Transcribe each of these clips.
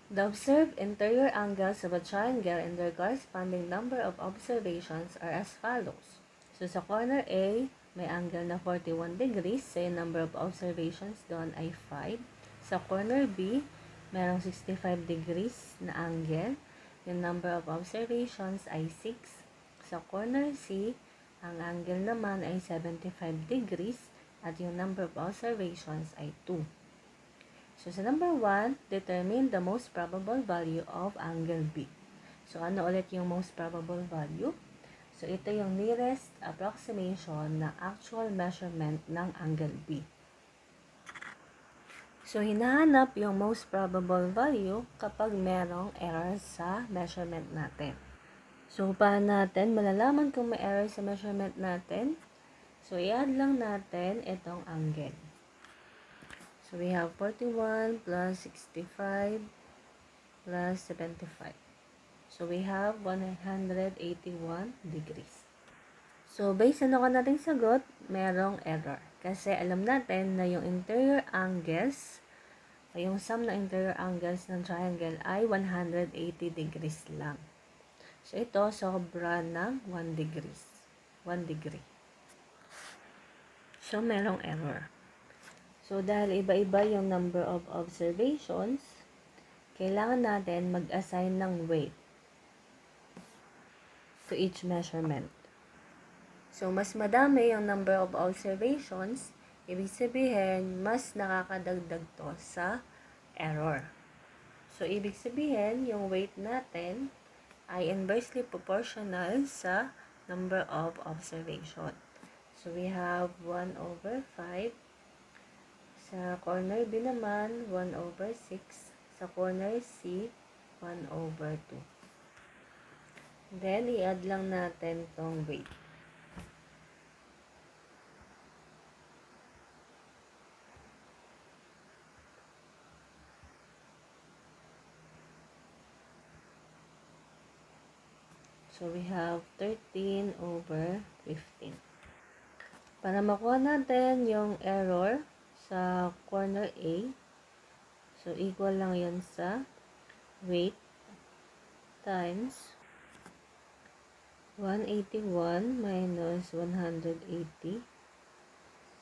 The observed interior angles of a triangle and their corresponding number of observations are as follows. So, sa corner A, may angle na 41 degrees. So, yung number of observations doon ay 5. Sa corner B, merong 65 degrees na angle. Yung number of observations ay 6. Sa corner C, ang angle naman ay 75 degrees at yung number of observations ay 2. So, sa number 1, determine the most probable value of angle B. So, ano ulit yung most probable value? So, ito yung nearest approximation na actual measurement ng angle B. So, hinahanap yung most probable value kapag merong error sa measurement natin. So, paano natin malalaman kung may error sa measurement natin? So, i-add lang natin itong angle. So, we have 41 plus 65 plus 75. So, we have 181 degrees. So, based sa nating sagot, merong error. Kasi alam natin na yung interior angles, yung sum ng interior angles ng triangle ay 180 degrees lang. So, ito sobra ng 1 degrees. 1 degree. So, merong error. So, dahil iba-iba yung number of observations, kailangan natin mag-assign ng weight to each measurement. So, mas madami yung number of observations, ibig sabihin, mas nakakadagdag to sa error. So, ibig sabihin, yung weight natin ay inversely proportional sa number of observation. So, we have 1 over 5. Sa corner B naman, 1 over 6. Sa corner C, 1 over 2. Then, i-add lang natin tong weight. So, we have 13 over 15. Para makuha natin yung error sa corner A, so equal lang yun sa weight times 181 minus 180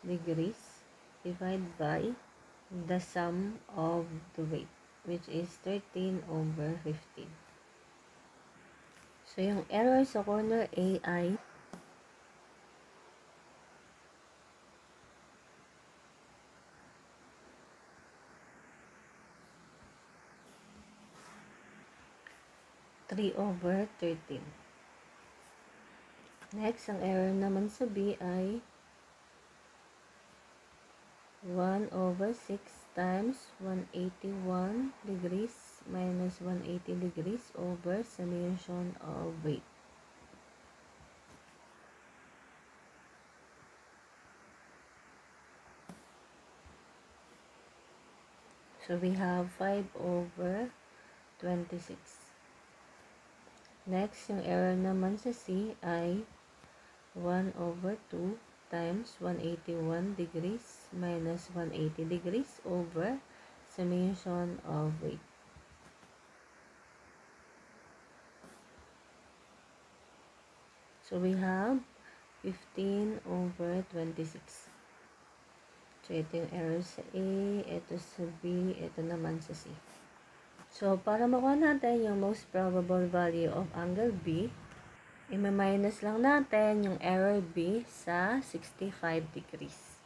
degrees divided by the sum of the weight, which is 13 over 15. So, yung error sa corner A ay 3 over 13. Next, ang error naman sa B ay 1 over 6 times 181 degrees minus 180 degrees over summation of weight. So, we have 5 over 26. Next, yung error naman sa C ay 1 over 2 times 181 degrees minus 180 degrees over summation of weight. So, we have 15 over 26. So, ito yung error sa A, ito sa B, ito naman sa C. So, para makuha natin yung most probable value of angle B, i-minus lang natin yung error B sa 65 degrees.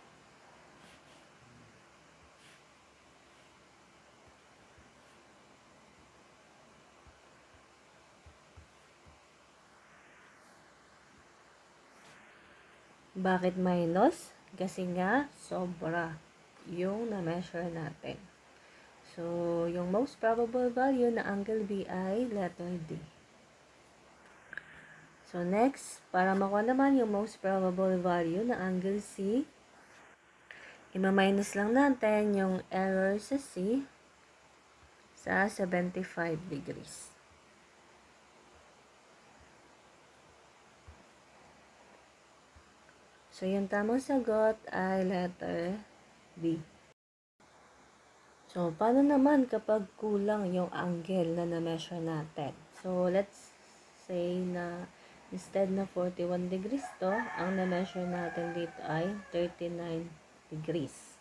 Bakit minus? Kasi nga, sobra yung na-measure natin. So, yung most probable value na angle B ay letter D. So, next, para makuha naman yung most probable value na angle C, i-minus lang natin yung error sa C sa 75 degrees. So, yung tamang sagot ay letter D. So, paano naman kapag kulang yung angle na na-measure natin? So, let's say na instead na 41 degrees to, ang na-measure natin dito ay 39 degrees.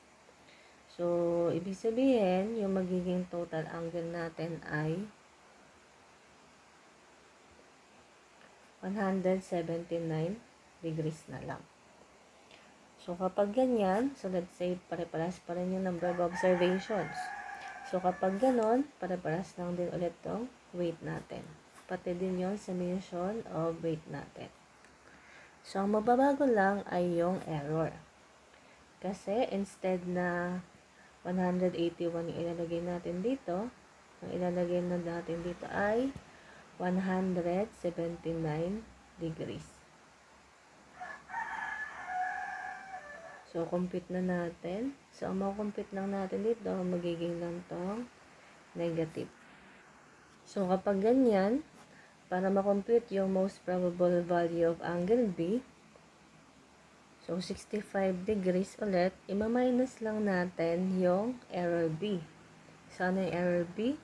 So, ibig sabihin, yung magiging total angle natin ay 179 degrees na lang. So, kapag ganyan, so let's say, pare-paras pa rin yung number of observations. So, kapag ganon, pare-paras lang din ulit tong weight natin. Pati din yung summation of weight natin. So, ang mababago lang ay yung error. Kasi, instead na 181 yung ilalagay natin dito, ang ilalagay na natin dito ay 179 degrees. So, compute na natin. So, ang makocompute lang natin dito, magiging lang tong negative. So, kapag ganyan, para makompute yung most probable value of angle B, so, 65 degrees ulit, ima-minus lang natin yung error B. So, ano yung error B?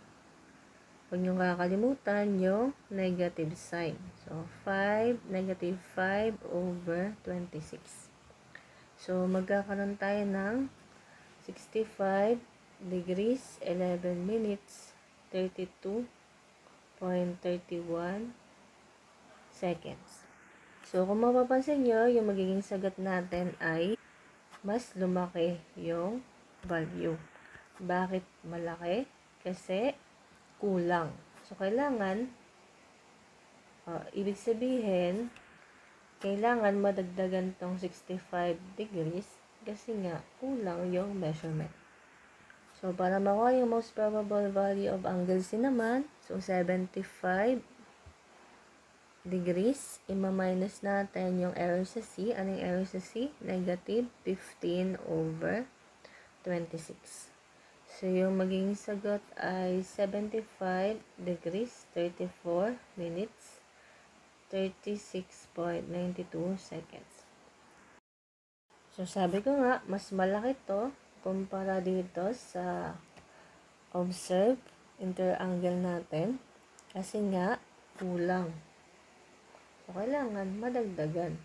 Huwag nyo kakalimutan yung negative sign. So, negative 5 over 26. So, magkakaroon tayo ng 65 degrees, 11 minutes, 32.31 seconds. So, kung mapapansin nyo, yung magiging sagot natin ay mas lumaki yung value. Bakit malaki? Kasi kulang. So, kailangan, ibig sabihin, kailangan madagdagan tong 65 degrees kasi nga kulang yung measurement. So, para makuha yung most probable value of angle C naman, so 75 degrees, ima-minus natin yung error sa C. Anong error sa C? Negative 15 over 26. So, yung magiging sagot ay 75 degrees, 34 minutes, 36.92 seconds. So, sabi ko nga, mas malaki to kumpara dito sa observe interangle natin kasi nga kulang. So, kailangan madagdagan.